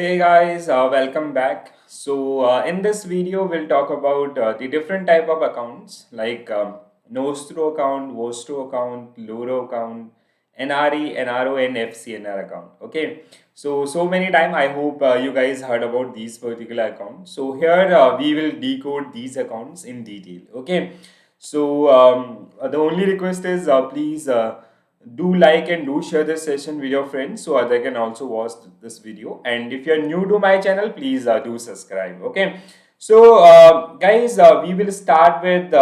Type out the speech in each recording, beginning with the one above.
Hey guys, welcome back. In this video, we'll talk about the different type of accounts like Nostro account, Vostro account, Loro account, NRE, NRO, and FCNR account. Okay, so many time I hope you guys heard about these particular accounts. So here we will decode these accounts in detail. Okay, the only request is please. Do like and do share this session with your friends so they can also watch this video, and if you're new to my channel, please do subscribe. Okay, guys, we will start with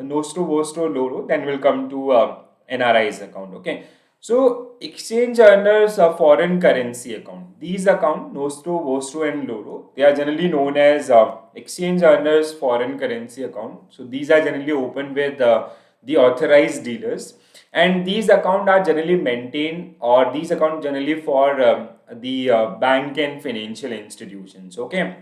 Nostro Vostro Loro, then we'll come to NRI's account. Okay, so exchange earners foreign currency account, these account Nostro Vostro and Loro, they are generally known as exchange earners foreign currency account. So these are generally opened with the authorized dealers, and these accounts are generally maintained, or these accounts generally for the bank and financial institutions. Okay,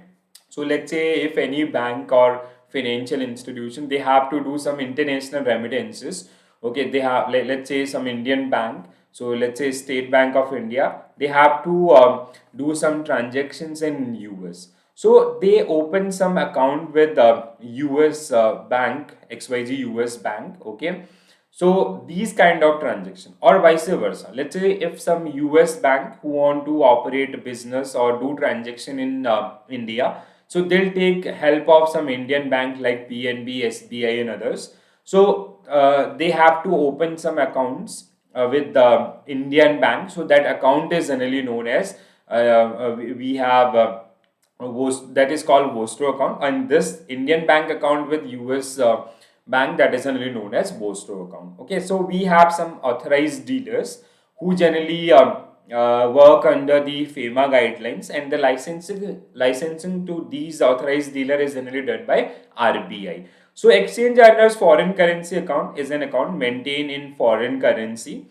so let's say if any bank or financial institution, they have to do some international remittances. Okay, they have, let's say some Indian bank, so let's say State Bank of India, they have to do some transactions in US. So they open some account with US bank, XYZ US bank. Okay, so these kind of transaction, or vice versa, let's say if some US bank who want to operate a business or do transaction in India, so they'll take help of some Indian bank like PNB, SBI and others. So they have to open some accounts with the Indian bank. So that account is generally known as we have that is called Vostro account, and this Indian bank account with US bank, that is generally known as Vostro account. Okay, so we have some authorized dealers who generally work under the FEMA guidelines, and the licensing to these authorized dealer is generally done by RBI. So exchange earners foreign currency account is an account maintained in foreign currency.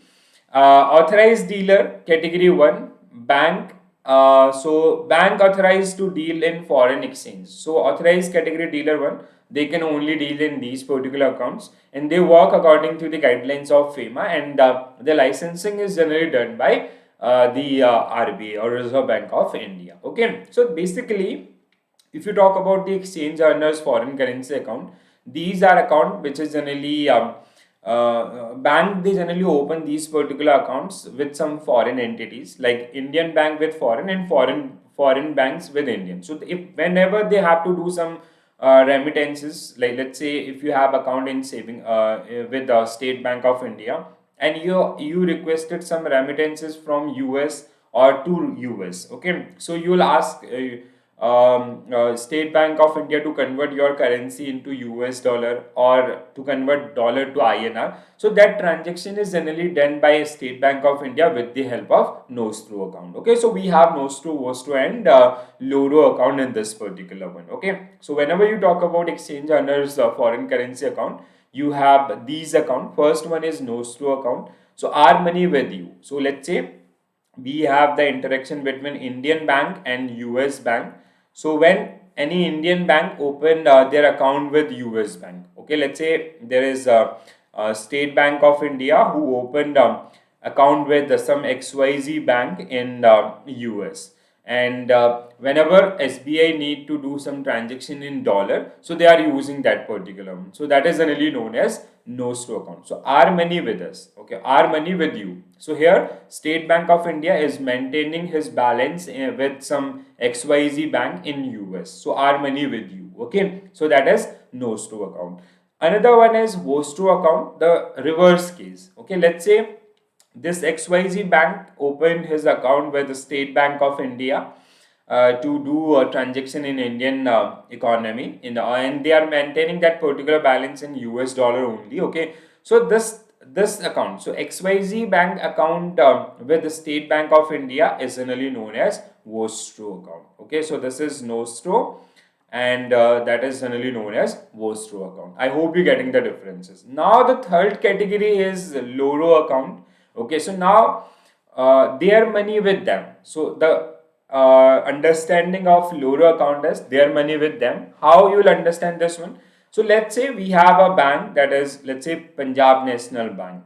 Authorized dealer category 1 bank. So bank authorized to deal in foreign exchange. So authorized category dealer 1, they can only deal in these particular accounts, and they work according to the guidelines of FEMA, and the licensing is generally done by the RBI, or Reserve Bank of India. Okay, so basically, if you talk about the exchange earners foreign currency account, these are account which is generally bank, they generally open these particular accounts with some foreign entities, like Indian bank with foreign, and foreign banks with Indian. So if whenever they have to do some remittances, like let's say if you have account in saving with the State Bank of India, and you requested some remittances from US or to US. Okay, so you will ask State Bank of India to convert your currency into US dollar, or to convert dollar to INR. So that transaction is generally done by State Bank of India with the help of Nostro account. Okay, so we have Nostro, Vostro and Loro account in this particular one. Okay, so whenever you talk about exchange earners foreign currency account, you have these account. First one is Nostro account. So our money with you. So let's say we have the interaction between Indian bank and US bank. So when any Indian bank opened their account with US bank, okay, let's say there is a State Bank of India who opened account with some XYZ bank in US, and whenever SBI need to do some transaction in dollar, so they are using that particular one. So that is generally known as Nostro account. So our money with us, okay, our money with you. So here State Bank of India is maintaining his balance with some XYZ bank in US. So our money with you. Okay, so that is Nostro account. Another one is Vostro account, the reverse case. Okay, let's say this XYZ bank opened his account with the State Bank of India to do a transaction in Indian economy, and they are maintaining that particular balance in US dollar only. Okay, so this account, so XYZ bank account with the State Bank of India is generally known as Vostro account. Okay, so this is Nostro, and that is generally known as Vostro account. I hope you're getting the differences. Now the third category is Loro account. Okay, so now their money with them. So the understanding of Loro account is their money with them. How you will understand this one? So let's say we have a bank, that is, let's say Punjab National Bank.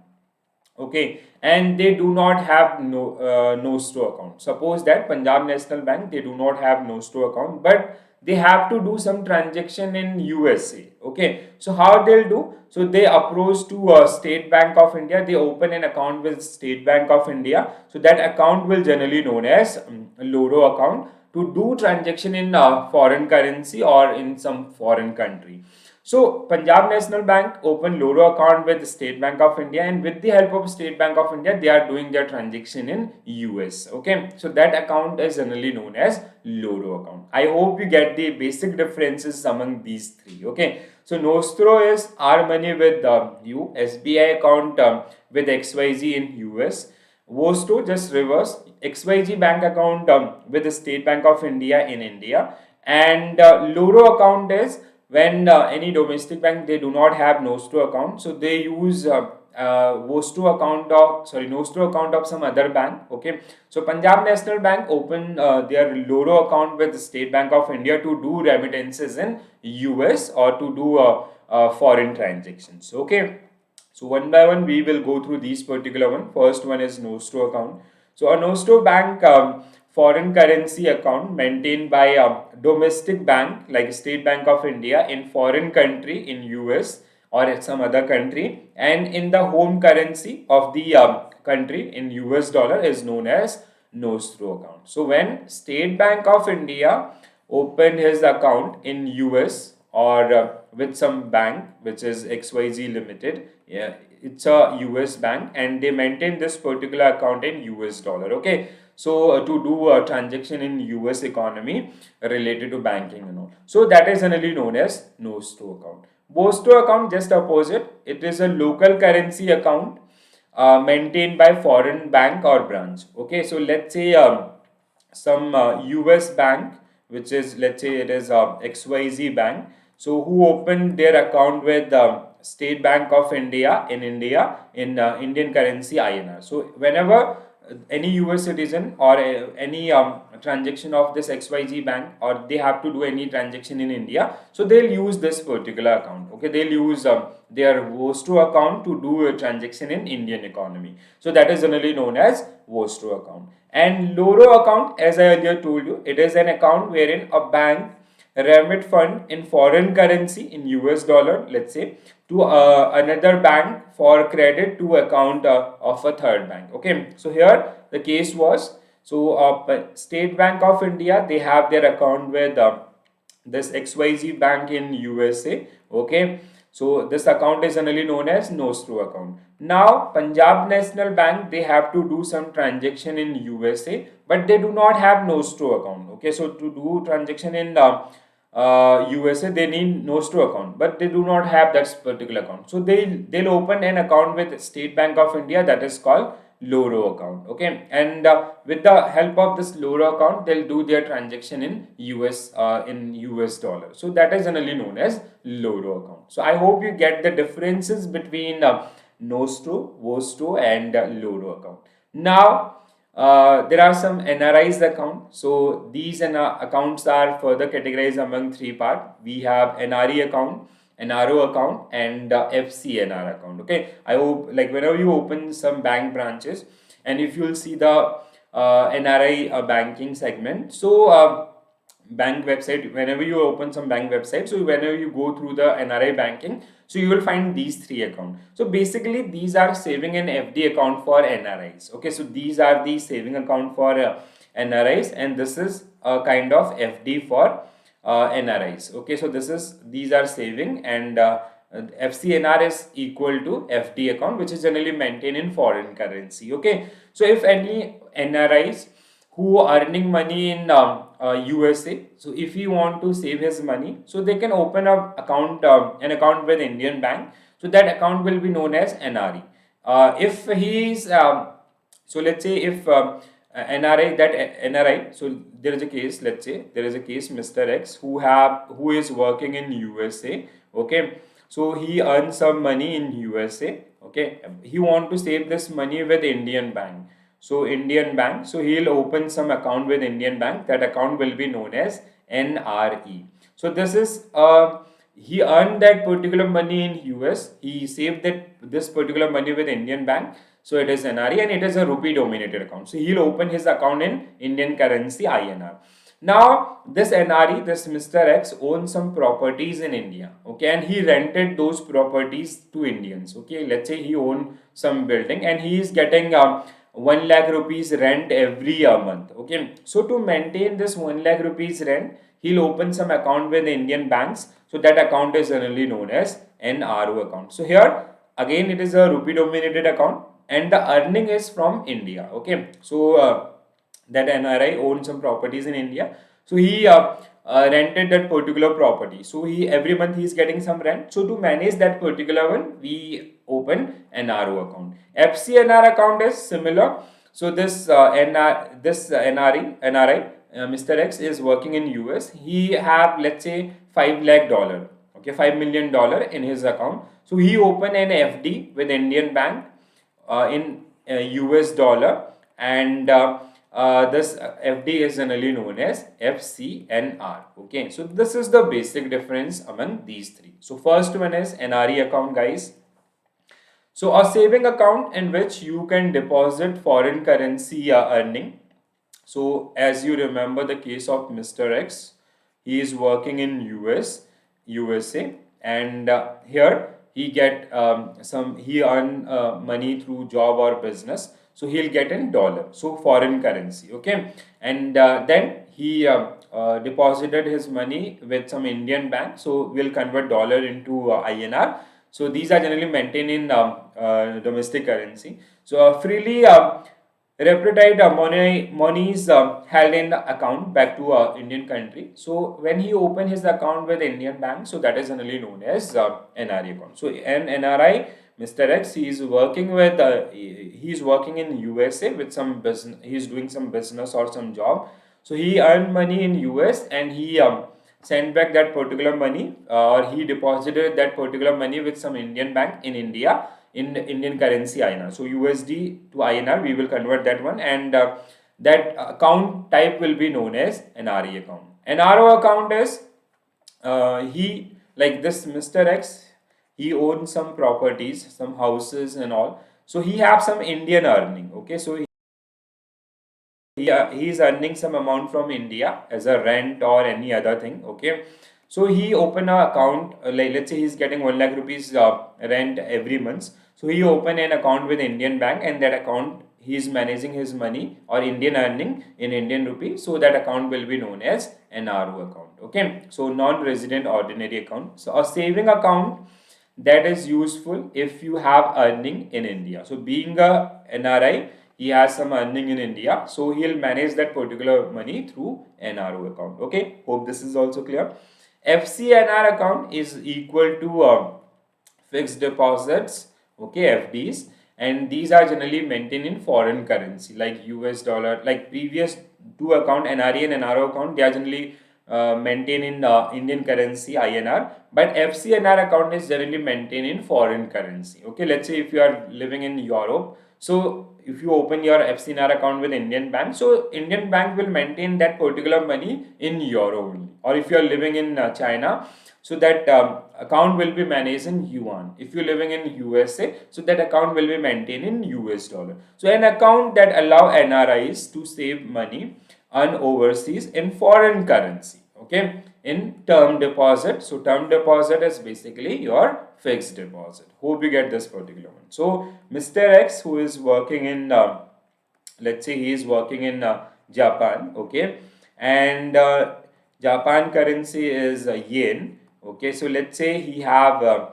okay, and they do not have nostro account. Suppose that Punjab National Bank, they do not have nostro account, but they have to do some transaction in USA, okay. So how they'll do? So they approach to State Bank of India, they open an account with State Bank of India. So that account will generally known as Loro account, to do transaction in foreign currency or in some foreign country. So Punjab National Bank opened Loro account with State Bank of India, and with the help of State Bank of India, they are doing their transaction in US. Okay, so that account is generally known as Loro account. I hope you get the basic differences among these three. Okay, so Nostro is our money with you, SBI account with XYZ in US. Vostro just reverse, XYZ bank account with the State Bank of India in India, and Loro account is when any domestic bank, they do not have Nostro account, so they use Vostro account of, sorry, Nostro account of some other bank. Okay, so Punjab National Bank open their Loro account with the State Bank of India to do remittances in US or to do foreign transactions. Okay, so one by one we will go through these particular one. First one is Nostro account. So a Nostro bank foreign currency account maintained by a domestic bank like State Bank of India in foreign country in US or in some other country, and in the home currency of the country in US dollar is known as Nostro account. So when State Bank of India opened his account in US or with some bank which is XYZ Limited, yeah, it's a US bank, and they maintain this particular account in US dollar. Okay, so to do a transaction in US economy related to banking and all, so that is generally known as Nostro account. Vostro account, just opposite, it is a local currency account maintained by foreign bank or branch. Okay, so let's say some US bank, which is, let's say it is XYZ bank, so who opened their account with State Bank of India in Indian currency INR. So whenever any US citizen or any transaction of this XYZ bank, or they have to do any transaction in India, so they'll use this particular account. Okay, they'll use their Vostro account to do a transaction in Indian economy. So that is generally known as Vostro account. And Loro account, as I earlier told you, it is an account wherein a bank remit fund in foreign currency in US dollar, let's say, to another bank for credit to account of a third bank. Okay, so here the case was, so State Bank of India, they have their account with this XYZ bank in USA. Okay, so this account is generally known as Nostro account. Now Punjab National Bank, they have to do some transaction in USA, but they do not have Nostro account. Okay, so to do transaction in USA, they need Nostro account, but they do not have that particular account. So they'll open an account with State Bank of India, that is called Loro account. Okay, and with the help of this Loro account, they'll do their transaction in US dollar. So that is generally known as Loro account. So I hope you get the differences between Nostro, Vostro, and Loro account. Now there are some NRIs account. So these accounts are further categorized among three parts. We have NRE account, NRO account, and FCNR account. Okay, I hope, like, whenever you open some bank branches, and if you'll see the NRI banking segment, so bank website, whenever you open some bank website, so whenever you go through the NRI banking, so you will find these three accounts. So basically these are saving and FD account for NRIs. Okay, so these are the saving account for NRIs, and this is a kind of FD for NRIs. Okay, so these are saving, and FCNR is equal to FD account, which is generally maintained in foreign currency. Okay, so if any NRIs who are earning money in USA, so if he want to save his money, so they can open an account with Indian bank. So that account will be known as NRE. If he is so let's say if NRI, so there is a case, let's say there is a case, Mr. X who is working in USA. Okay, so he earns some money in USA. Okay, he want to save this money with Indian bank. So Indian bank, so he'll open some account with Indian bank. That account will be known as NRE. So this is he earned that particular money in US. He saved this particular money with Indian bank. So it is NRE and it is a rupee dominated account. So he'll open his account in Indian currency INR. Now this NRE, this Mr. X owns some properties in India, okay, and he rented those properties to Indians, okay. Let's say he owned some building and he is getting 1 lakh rupees rent every month, okay. So to maintain this 1 lakh rupees rent, he'll open some account with Indian banks. So that account is generally known as NRO account. So here again it is a rupee dominated account and the earning is from India, okay. So that NRI owns some properties in India. So he rented that particular property. So he every month he is getting some rent. So to manage that particular one, we open NRO account. FCNR account is similar. So this NRI, Mr. X is working in US. He have, let's say, $5 lakh, okay, $5 million in his account. So he open an FD with Indian bank in US dollar, and this FD is generally known as FCNR. Okay, so this is the basic difference among these three. So first one is NRE account, guys. So a saving account in which you can deposit foreign currency earning. So as you remember the case of Mr. X, he is working in USA, and here he get he earn money through job or business. So he'll get in dollar, so foreign currency, okay. And then he deposited his money with some Indian bank. So we'll convert dollar into INR. So these are generally maintained in domestic currency. So freely repatriate money is held in the account back to Indian country. So when he open his account with Indian bank, so that is generally known as NRI account. So an NRI, Mr. X, he is working with he is working in USA with some business. He is doing some business or some job. So he earned money in US and he sent back that particular money, or he deposited that particular money with some Indian bank in India in Indian currency INR. So USD to INR, we will convert that one, and that account type will be known as NRE account. NRO account is he, like this Mr. X, he owns some properties, some houses and all. So he have some Indian earning, okay. So he is earning some amount from India as a rent or any other thing, okay. So he open a account, like let's say he's getting 1 lakh rupees rent every month. So he open an account with Indian bank, and that account he is managing his money or Indian earning in Indian rupee. So that account will be known as NRO account, okay. So non-resident ordinary account. So a saving account that is useful if you have earning in India. So being a NRI, he has some earning in India, so he'll manage that particular money through NRO account. Okay, hope this is also clear. FCNR account is equal to fixed deposits, okay, FDs, and these are generally maintained in foreign currency like US dollar. Like previous two account, NRE and NRO account, they are generally maintained in Indian currency INR, but FCNR account is generally maintained in foreign currency. Okay, let's say if you are living in Europe, so if you open your FCNR account with Indian bank, so Indian bank will maintain that particular money in euro only. Or if you are living in China, so that account will be managed in yuan. If you're living in USA, so that account will be maintained in US dollar. So an account that allow NRIs to save money on overseas in foreign currency, okay, in term deposit. So term deposit is basically your fixed deposit. Hope you get this particular one. So Mr. X, who is working in let's say he is working in Japan, okay, and Japan currency is yen, okay. So let's say he have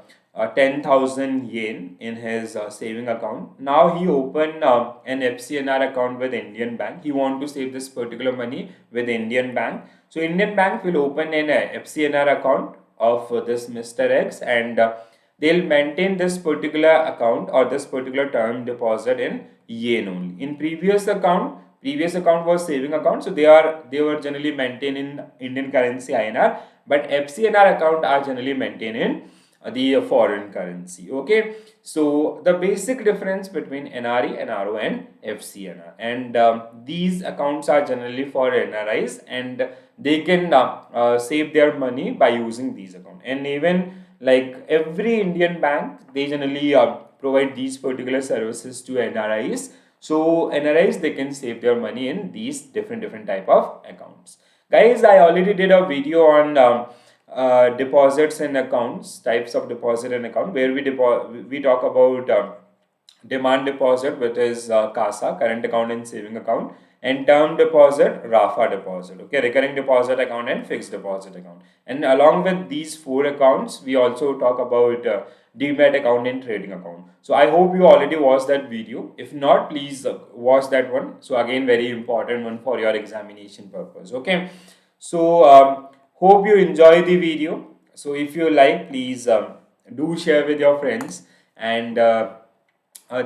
10,000 yen in his saving account. Now he open an FCNR account with Indian bank. He want to save this particular money with Indian bank. So Indian bank will open an FCNR account of this Mr. X, and they'll maintain this particular account or this particular term deposit in yen only. In previous account was saving account, so they were generally maintained in Indian currency INR, but FCNR account are generally maintained in the foreign currency, okay. So the basic difference between NRE, NRO and FCNR, and these accounts are generally for NRIs, and they can save their money by using these accounts. And even like every Indian bank, they generally provide these particular services to NRIs. So NRIs, they can save their money in these different type of accounts. Guys, I already did a video on deposits and accounts, types of deposit and account, where we talk about demand deposit, which is CASA, current account and saving account, and term deposit, RAFA deposit, okay, recurring deposit account and fixed deposit account. And along with these four accounts, we also talk about demat account and trading account. So I hope you already watched that video. If not, please watch that one. So again, very important one for your examination purpose, okay. So hope you enjoy the video. So if you like, please do share with your friends, and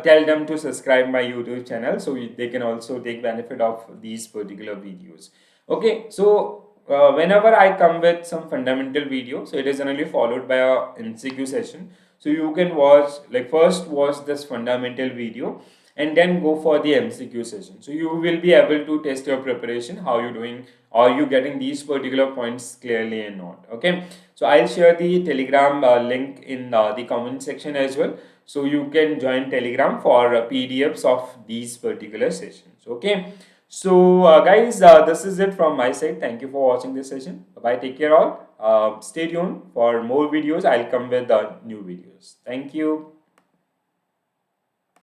tell them to subscribe my YouTube channel, so they can also take benefit of these particular videos. Okay, so whenever I come with some fundamental video, so it is generally followed by a MCQ session. So you can watch, like first watch this fundamental video and then go for the MCQ session. So you will be able to test your preparation, how you doing, are you getting these particular points clearly or not. Okay, so I'll share the Telegram link in the comment section as well, so you can join Telegram for PDFs of these particular sessions. Okay, so guys, this is it from my side. Thank you for watching this session. Bye, take care all. Stay tuned for more videos. I'll come with new videos. Thank you.